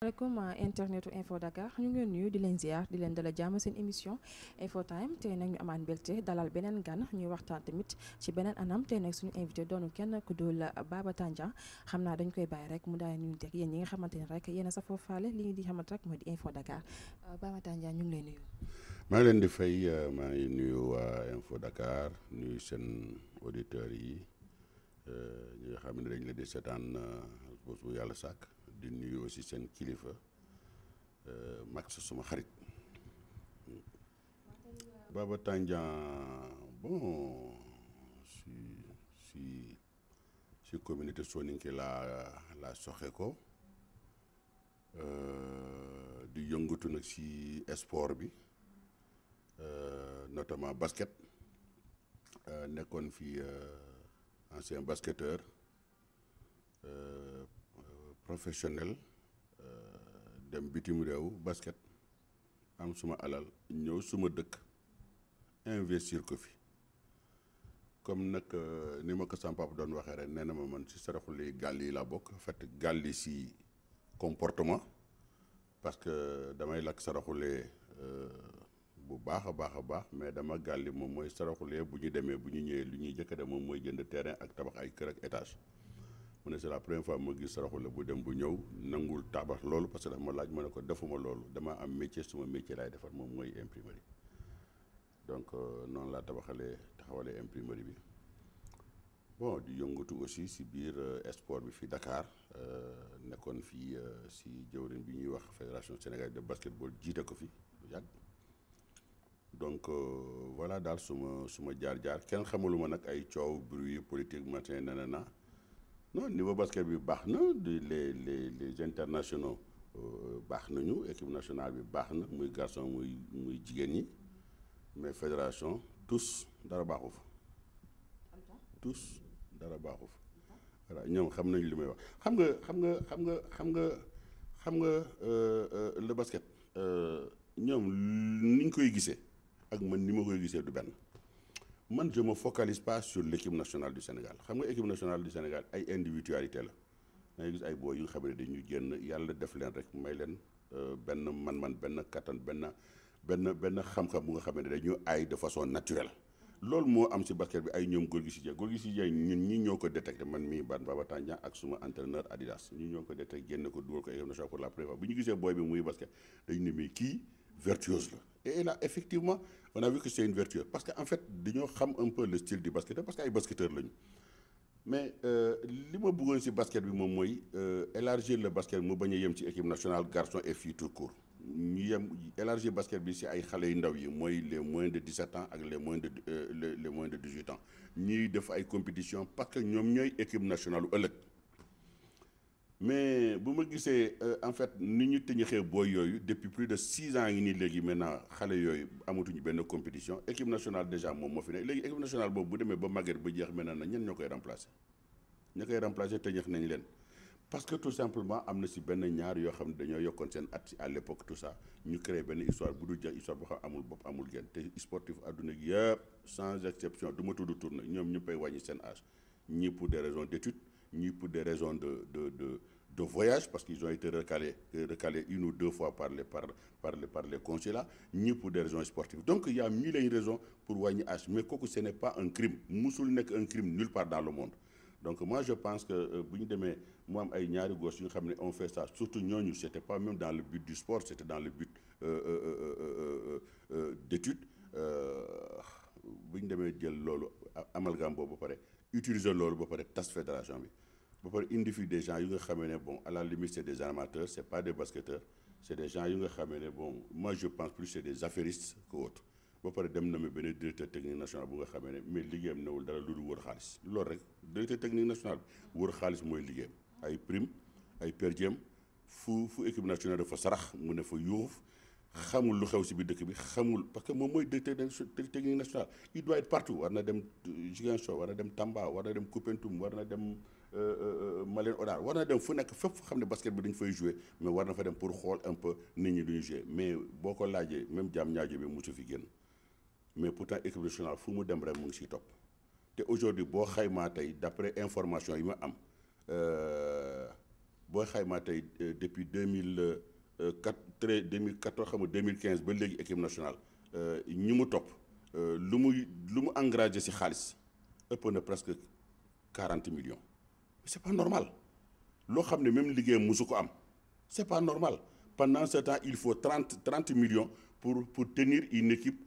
asalaamaaleykum internetu Info Dakar ñu ngi leen nuyu di leen ziar di leen dala jàmm seen émission Info Time tey nag ñu amaan mbégte dalal beneen gan ñuy waxtaan tamit ci beneen anam tey nag suñu invité doonu kenn ku dul Baba Tandian xam naa dañ koy bàyyi rek mu daal ñu teg yéen ñi nga xamante ne rek yéen a sa foofaale li di xamante rek mooy di Info Dakar Baba Tandian ñu ngi lay nuyu. maa ngi leen di fay maa ngi nuyu waa Info Dakar nuyu seen auditeurs yi ñi nga xam ne dañ la di seetaan bés bu yàlla sàkk di nuyu aussi seen kilifa Max suma xarit. Baba Tandian bon si communauté soninké la soxe ko di yëngatu nag si sport bi notamment basket nekkoon fi ancien basketteur professionnel dem bitim réew basket am suma alal ñëw suma dëkk investir ko fi comme nag ni ma ko sama papa doon waxee rek nee na ma man si saraxule gàll yi laa bokk en fait gàll yi si comportement parce que damay lakk saraxule bu baax a baax mais dama gàlli moom mooy saraxule bu ñu demee bu ñu ñëwee lu ñuy jëkk dem moom mooy jënd terrain ak tabax ay kër ak étage mu ne c'est la première fois ma gis saraxule bu dem bu ñëw nangul tabax loolu parce que dafa ma laaj ma ne ko defuma loolu dama am métier suma métier laay defar moom mooy imprimerie donc noonu laa taxawalee imprimerie bi bon di yëngatu aussi si biir sport bi fii Dakar nekkoon fii si jëwriñ bi ñuy wax fédération sénégalaise de basketball jiite ko fi bu yàgg donc voilà daal suma jaar-jaar kenn xamuluma nag ay coow bruit politique matin nanana non niveau basket bi baax na les internationaux baax nañu équipe nationale bi baax na muy garçon muy jigéen ñi mais fédération tous dara baaxu fa tous dara baaxu fa voilà ñoom xam nañ li may wax xam nga le basket ñoom ni ñu koy gisee ak man ni ma koy gisee du benn man je me focalise pas sur l'équipe nationale du Sénégal xam nga équipe nationale du Sénégal ay individualité la dangay gis ay booy yu nga xam ne dañuy génn yàlla def leen rek may leen benn man-man benn kattan benn xam-xam bu nga xam ne dañu aay de façon naturelle loolu moo am si basket bi ay ñoom Gorgui Sy Dieng ñun ñi ñoo ko détecté man mii Baba Tandian ak suma entraîneur Adidas ñi ñoo ko détecté génne ko dugal ko équipe nationale pour la première fois bu ñu gisee booy bi muy basket dañu ne mais kii vertueuse la et là effectivement on a vu que c'est une vertueuse parce que en fait dañoo xam un peu le style du basketteur parce que ay basketteurs lañu mais li ma bëggoon si basket bi moom mooy élargir le basket mu bañ a yem ci équipe nationale garçon et filles tout court ñu yem élargir basket bi si ay xale yu ndaw yi mooy les moins de 17 ans ak les moins de 18 ans ñuy def ay compétition parce que ñoom ñooy équipe nationale u ëllëg mais bu ma gisee en fait ni ñu tëñëxee booy yooyu depuis plus de 6 ans yi nii léegi maintenant xale yooyu amatuñu benn compétition équipe nationale déjà moom moo fi ne léegi équipe nationale boobu bu demee ba màgget ba jeex maintenant na ñen ñoo koy remplacer ña koy remplacer tëñëx nañ leen parce que tout simplement am na si benn ñaar yoo xam ne dañoo yokkoon seen at à l'époque tout ça ñu créé benn histoire bu dul jeex histoire boo xam amul bopp amul genn te sportif adduna gi yëpp sans exception du ma tudd tour na ñoom ñëppay wàññi seen âge ñii pour des raisons d'études ñii pour des raisons de voyage parce qu'ils ont été recalés une ou deux fois par les consulats ñii pour des raisons sportives donc il y a mille et une raisons pour wàññi âge mais kooku ce n'est pas un crime musul nekk un crime nulle part dans le monde donc moi je pense que bu ñu demee mu am ay ñaari gos yu nga xam ne on fait ça surtout ñooñu c'était pas même dans le but du sport c'était dans le but d'études bu ñu demee jël loolu amalgame boobu ba pare utiliser loolu ba pare tas fédération bi ba pare indi fi des gens yu nga xamee ne bon à la limite c'est des amateurs c'est pas des basketteurs c'est des gens yu nga xamee ne bon moi je pense plus c'est des affairistes que autres ba pare dem na ma benn directeur technique national bu nga xamee ne mais liggéeyam newul dara lu dul wër xaalis loolu rek directeur technique national bi wër xaalis mooy liggéeyam ay prime ay per diem fu équipe nationale dafa sarax mu ne fa yuuf xamul lu xew si biir dëkk bi xamul parce que moom mooy directeur technique national il doit être partout war na dem Ziguinchor war na dem Tamba war na dem Koupentoum war na dem Malem Hodar war na dem fu nekk fépp fu xam ne basket bi dañu fay jouer mais war na fa dem pour xool un peu nit ñi duñu jouer mais boo ko laajee même jaam ñaajo bi mosu fi génn mais pourtant équipe nationale fu mu dem rek mu ngi siy topp te aujourd'hui boo xaymaa tey d'après information yi ma am boo xaymaa tey depuis 2014 xam nga 2015 ba léegi équipe nationale ñi mu topp lu mu engagé ci xaalis ëpp na presque 40 millions mais c'est pas normal loo xam ne même liggéeyam musu ko am c'est pas normal pendant ce temps il faut 30 millions pour tenir une équipe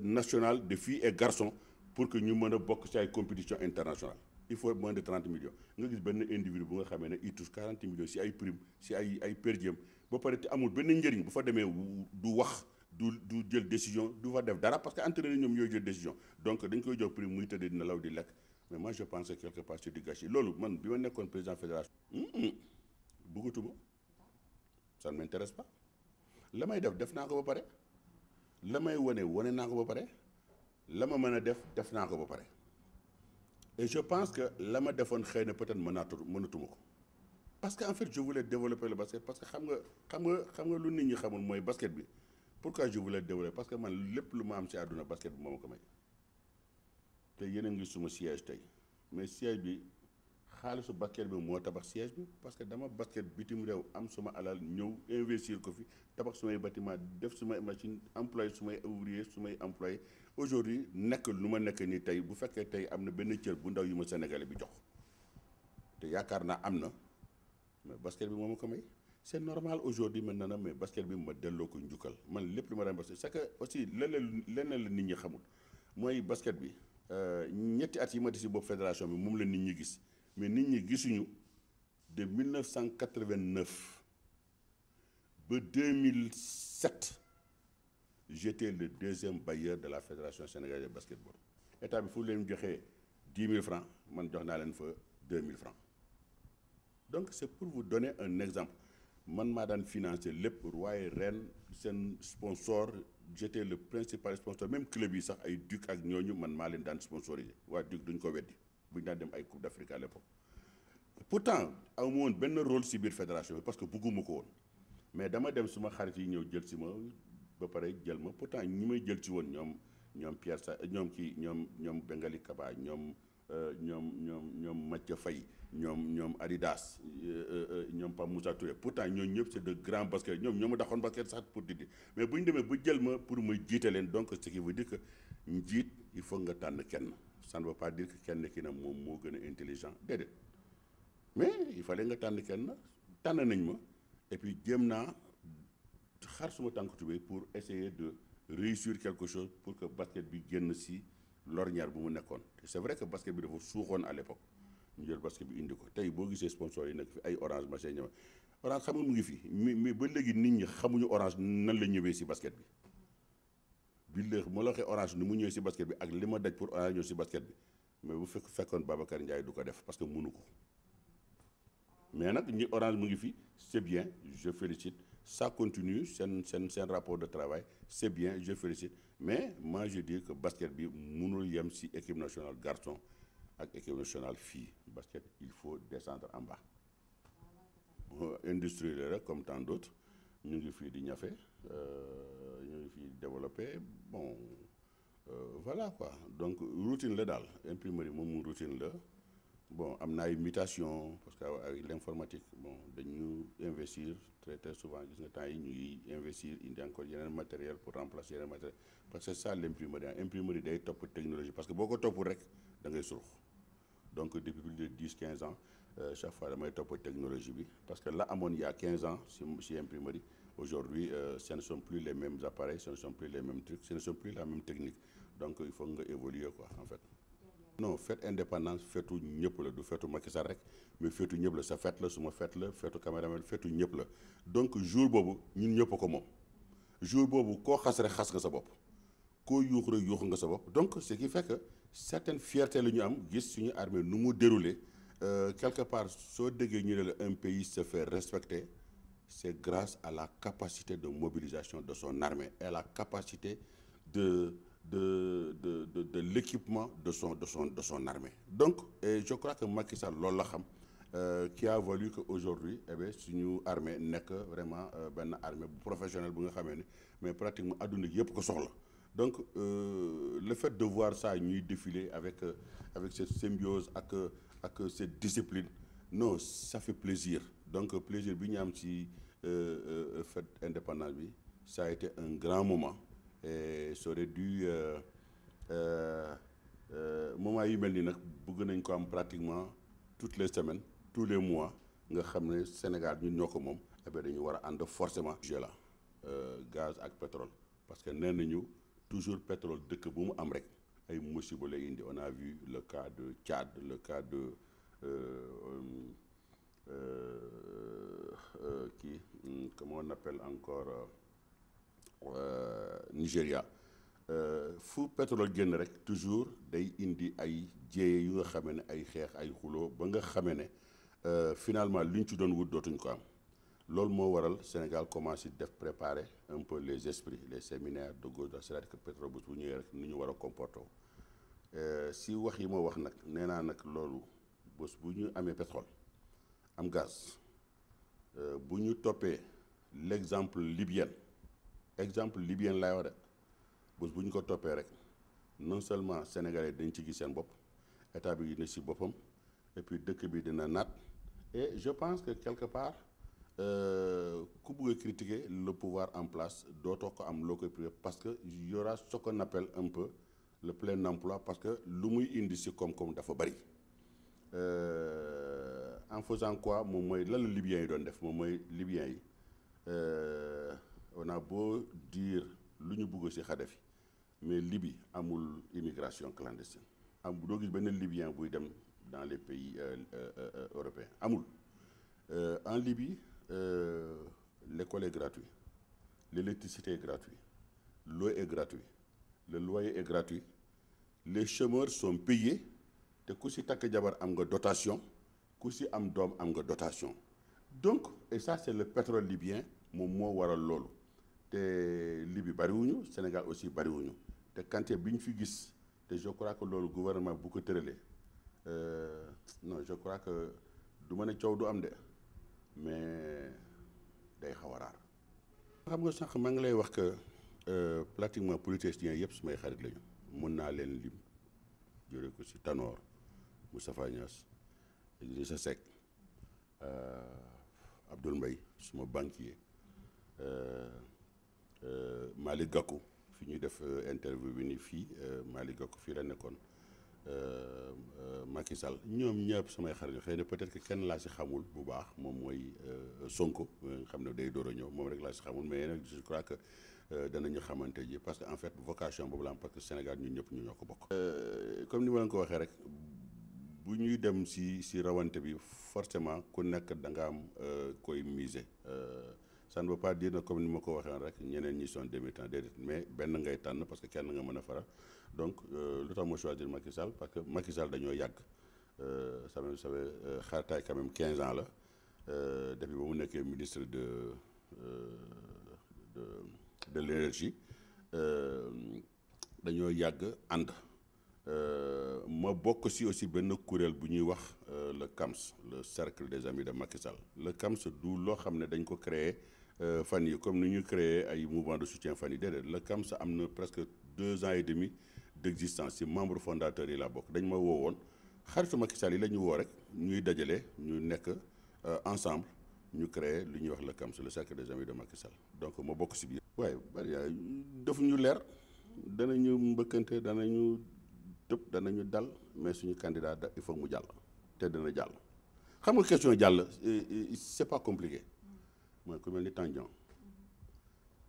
nationale de filles et garçons pour que ñu mën a bokk ci ay compétition internationale il faut moins de 30 millions nga gis benn individu bu nga xamee ne il touche 40 millions ci ay prime ci ay per diem ba pare te amul benn njëriñ bu fa demee du wax du jël décision du fa def dara parce que entraîneur ñoom yooyu jël décision donc dañ koy jox prime muy tëddee dina law di lekk mais moi je pense que quelque part c'est du gâchis loolu man bi ma nekkoon président fédération bëggatuma ça ne m'intéresse pas la may def naa ko ba pare la may wane naa ko ba pare la ma mën a def naa ko ba pare et je pense que la ma defoon xëy na peut-être mënatuma ko parce que en fait je voulais développer le basket parce que xam nga lu nit ñi xamul mooy basket bi pourquoi je voulais développer parce que man lépp lu ma am ci àdduna basket bi moo ma ko may te yéen a ngi suma siège tey mais siège bi xaalisu basket bi moo tabax siège bi parce que dama basket bitim réew am suma alal ñëw investir ko fi tabax sumay bâtiment def sumay machine employé sumay ouvrier sumay employé aujourd'hui nekk lu ma nekk nii tey bu fekkee tey am na benn cër bu ndaw yu ma Sénégalais bi jox te yaakaar naa am na mais basket bi moo ma ko may c'est normal aujourd'hui maintenant na mais basket bi ma delloo ko njukkal man lépp lu ma daan basket c'est que aussi leneen la nit ñi xamul mooy basket bi ñetti at yi ma di si bopp fédération bi moom la nit ñi gis mais nit ñi gisuñu de 1989 ba 2007 j'étais le deuxième bailleur de la fédération sénégalaise de basketball état bi fu leen joxee 10 000 francs man jox naa leen fa 2 000 francs donc c'est pour vous donner un exemple man maa daan financer lépp waaye ren seen sponsor j'étais le principal sponsor même club yi sax ay Duc ak ñooñu man maa leen daan sponsoriser waa Duc duñ ko weddi bu ñu daan dem ay Coupe d'Afrique à l'époque pourtant amu woon benn rôle ci biir fédération bi parce que bëgguma ko woon mais dama dem suma xarit yi ñëw jël ci ma ba pare jël ma pourtant ñi may jël ci woon ñoom Pierre Sa ñoom Bengali Kaba ñoom Mathia Faye ñoom Adidas ñoom Pape Moussa Touré pourtant ñooñu ñëpp c'est de grands basket ñoom ñoo ma daxoon basket sax pour di mais bu ñu demee ba jël ma pour ma jiite leen donc ce qui veut dire que njiit il faut nga tànn kenn ça ne veut pas dire que kenn ki na moom moo gën a intelligent déedéet mais il fallait nga tànn kenn tànn nañ ma et puis jéem naa xar suma tànk tubéy pour essayer de réussir quelque chose pour que basket bi génn si l'ornière bu mu nekkoon c'est vrai que basket bi dafa suuxoon à l'époque ñu jël basket bi indi ko tey boo gisee sponsor yi nekk fi ay Orange machin ñëw Orange xam nga mu ngi fi mais ba léegi nit ñi xamuñu Orange nan la ñëwee si basket bi léegi moo la waxee Orange ni mu ñëwee si basket bi ak li ma daj pour Orange ñëw si basket bi mais bu fekkoon Babacar Ndiaye du ko def parce que mënu ko mais nag ñi Orange mu ngi fi c'est bien je félicite ça continue seen rapport de travail c'est bien je félicite mais moi je dis que basket bi mënul yem si équipe nationale garçon ak équipe nationale fille basket il faut descendre en bas industrie la rek comme tant d'autres ñu ngi fii di ñafe ñu ngi fii développé bon voilà quoi donc routine la daal imprimerie moom routine la bon am na ay mutation parce que avec l'informatique bon dañu investir très souvent gis nga temps yi ñu ngi investir indi encore yeneen matériel pour remplacer yeneen matériel parce que c'est ça l'imprimerie day topp technologie parce que boo ko toppul rek da ngay surux donc depuis plus de 10-15 ans chaque fois damay topp technologie bi parce que la amoon il y a 15 ans si imprimerie aujourd'hui ce ne sont plus les mêmes appareils ce ne sont plus les mêmes trucs ce ne sont plus la même technique donc il faut nga évoluer quoi en fait non fête indépendance feetu ñëpp la du feetu Macky Sall rek mais feetu ñëpp la sa fête la suma fête la feetu caméraman feetu ñëpp la donc jour boobu ñun ñëpp ko moom jour boobu koo xas rek xas nga sa bopp koo yuux rek yuux nga sa bopp donc ce qui fait que certaine fierté la ñu am gis suñu armée nu mu déroulé quelque part soo déggee ñu ne la un pays se fait respecter c'est grâce à la capacité de mobilisation de son armée et à la capacité de l'équipement de son armée donc et je crois que Macky Sall loolu la xam qui a valu que aujourd'hui eh bien suñu armée nekk vraiment benn armée bu professionnelle bu nga xamee ne mais pratiquement adduna yëpp ko soxla donc le fait de voir ça ñuy défiler avec cette symbiose ak cette discipline non ça fait plaisir donc plaisir bi ñu am ci fête indépendance bi ça a été un grand moment et ça aurait dû moment yu mel nii nag bëgg nañ ko am pratiquement toutes les semaines tous les mois nga xam ne Sénégal ñun ñoo ko moom eh bien dañu war a ànd forcément sujet la gaz ak pétrole parce que nee nañu toujours pétrole dëkk bu mu am rek ay musiba lay indi on a vu le cas de Tchad le cas de comment on appelle encore Nigéria fu pétrole génn rek toujours day indi ay jéye yu nga xamee ne ay xeex ay xuloo ba nga xamee ne finalement li ñu ci doon wut dootuñ ko am loolu moo waral Sénégal commencé def préparer un peu les esprits les séminaires de gauche c'est-à-dire que pétrole bu ñëwee rek ni ñu war a comporter si wax yi ma wax nag nee naa nag loolu bés bu ñu amee pétrole am gaz bu ñu toppee l'exemple libyen laay wax de bés bu ñu ko toppee rek non seulement sénégalais dañ ci gis seen bopp état bi dina si boppam et puis dëkk bi dina naat et je pense que quelque part ku bëgg a critiquer le pouvoir en place dootoo ko am loo koy privé parce que y aura ce qu'on appelle un peu le plein emploi parce que lu muy indi si koom-koom dafa bari en faisant quoi moom mooy lan la libyens yi doon def moom mooy libyens yi on a beau dire lu ñu bëgg si Kadhafi mais Libye amul immigration clandestine doo gis benn libyen buy dem dans les pays européens amul en Libye l'école est gratuite l'électricité est gratuite l'eau est gratuite le loyer est gratuit les chômeurs sont payés te ku si takk jabar am nga dotation ku si am doom am nga dotation donc et ça c'est le pétrole libyen moom moo waral loolu te Libye bariwuñu Sénégal aussi bariwuñu te quantité bi ñu fi gis te je crois que loolu gouvernement bu ko tëralee non je crois que du ma ne coow du am de mais day xaw a raar. xam nga sax maa ngi lay wax que pratiquement politiciens yëpp sumay xarit lañu mun naa leen lim jëlee ko si Tanor Moustapha Niasse Idrissa Seck Abdoul Mbaye suma banquier Malick Gakou fi ñuy def interview bi ni fii Malick Gakou fii la nekkoon Macky Sall ñoom ñëpp samay xarit xëy na peut-être que kenn laa si xamul bu baax moom mooy Sonko nga xam ne day door a ñëw moom rek laa si xamul mais nag je crois que danañu xamante ji parce que en fait vocation boobu la am parce que Sénégal ñun ñëpp ñu ñoo ko bokk. comme ni ma leen ko waxee rek bu ñuy dem si rawante bi forcément ku nekk da nga am koy miser ça ne veut pas dire comme ni ma ko waxee rek ñeneen ñi sont demi-temps déedéet mais benn ngay tànn parce que kenn nga mën a faral donc lu tax ma choisir Macky Sall parce que Macky Sall dañoo yàgg ça fait xaartaay quand même 15 ans la depuis ba mu nekkee ministre de l'énergie dañoo yàgg ànd ma bokk si aussi benn kuréel bu ñuy wax le CAMS le cercle des amis de Macky Sall le CAMS du loo xam ne dañ ko créer fan yi comme ni ñu créé ay mouvement de soutien fan yi déedéet le CAMS am na presque 2 ans et demi d'existence ci membre fondateur yi laa bokk dañ ma woowoon xaritu Macky Sall yi la ñu woo rek ñuy dajale ñu nekk ensemble ñu créé lu ñuy wax le CAMS le cercle des amis de Macky Sall donc ma bokk si biir. waaye bari daf ñu leer danañu mbëkkante danañu tëb danañu dal mais suñu candidat il faut mu jàll te dana jàll xam nga question jàll c'est pas compliqué mooy ku mel ni Tandian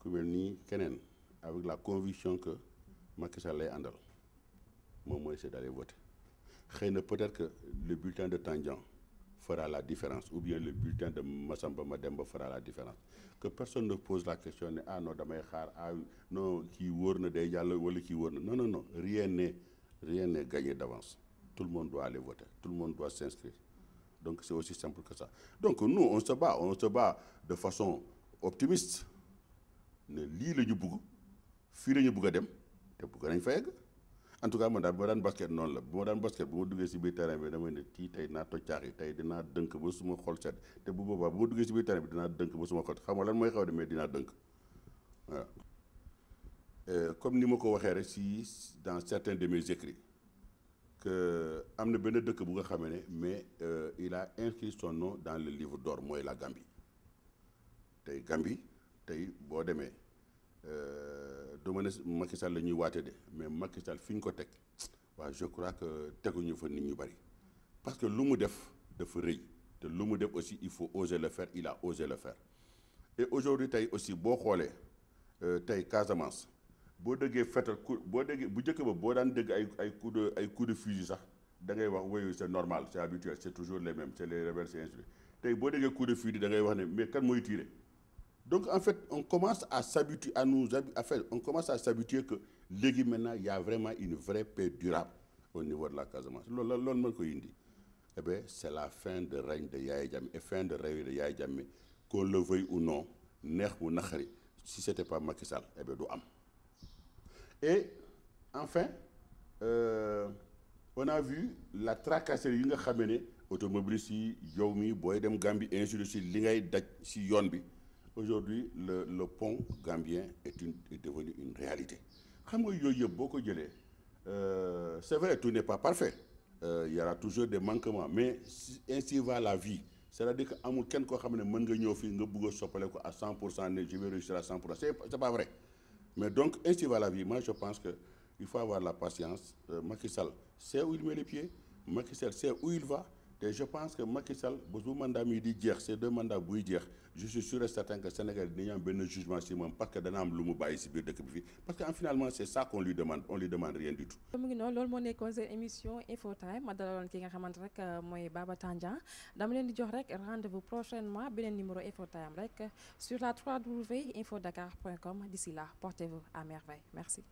ku mel ni keneen avec la conviction que Macky Sall lay àndal moom mooy c'est d'aller voter xëy na peut-être que le bulletin de Tandian fera la différence ou bien le bulletin de Massamba Mademba fera la différence que personne ne pose la question ne ah non damay xaar ah non kii wóor na day jàll wala kii wóor na non rien n'est gagné d'avance tout le monde doit aller voter tout le monde doit s'inscrire donc c'est aussi simple que ça donc nous on se bat de façon optimiste ne lii la ñu bugg fii la ñu bugg a dem te bugg nañ fa yegg en tout cas man daal bu ma daan basket noonu la bu ma duggee si biir terrain bi damay ne tey naa toccaax yi tey dinaa dënk ba suma xol set te bu boobaa bu ma duggee si biir terrain bi dinaa dënk ba suma xol xam nga lan mooy xew de mais dinaa dënk voilà comme ni ma ko waxee rek si dans certains de mes écrits que am na benn dëkk bu nga xamee ne mais il a inscrit son nom dans le livre d'or mooy la Gambie tey Gambie tey boo demee du ma ne Macky Sall la ñuy waate de mais Macky Sall fi ñu ko teg waaw je crois que teguñu fa nit ñu bari parce que lu mu def dafa rëy te lu mu def aussi il faut oser le faire il a osé le faire et aujourd'hui tey aussi boo xoolee tey Casamance boo déggee fetal boo déggee bu njëkk ba boo daan dégg ay coup de fusil sax da ngay wax oui c'est normal c'est habituel c'est toujours les mêmes c'est les rebelles c'est ainsi de suite tey boo déggee coup de fusil da ngay wax ne mais kan mooy tirer donc en fait on commence à s'habituer on commence à s'habituer que léegi maintenant il y a vraiment une vraie paix durable au niveau de la Casamance loolu mën ko indi eh bien c'est la fin de règne de Yaya Jammeh et fin de règne de Yaya Jammeh qu'on le veuille ou non neex ou naqari si c'était pas Macky Sall eh bien du am. Et enfin on a vu la tracasserie yi nga xam ne automobiliste yi yow mi booy dem Gambie ainsi de suite li ngay daj si yoon bi aujourd'hui le pont gambien est devenu une réalité xam nga yooyu yëpp boo ko jëlee c'est vrai tout n'est pas parfait il y aura toujours des manquements mais ainsi va la vie c'est-à-dire que amul kenn koo xam ne mën nga ñëw fii nga bëgg a soppale ko à 100% ne je vais réussir à 100% c'est pas vrai. Mais donc, ainsi va la vie. Moi, je pense qu'il faut avoir la patience. Macky Sall sait où il met les pieds. Macky Sall sait où il va. Et je pense que Macky Sall, bu mandat mi di jeex ces 2 mandats buy jeex je suis sûr et certain que Sénégal dinañu am benn jugement si moom parce que dana am lu mu bàyyi si biir dëkk bi fii parce que finalement c'est ça qu'on lui demande on lui demande rien du tout. mu ngi noonu loolu moo nekkoon seen émission Info Time ma dalaloon ki nga xamante rek mooy Baba Tandian dama leen di jox rek rendez-vous prochainement beneen numéro Info Time rek sur la www.infodakar.com d'ici là portez-vous à merveille merci.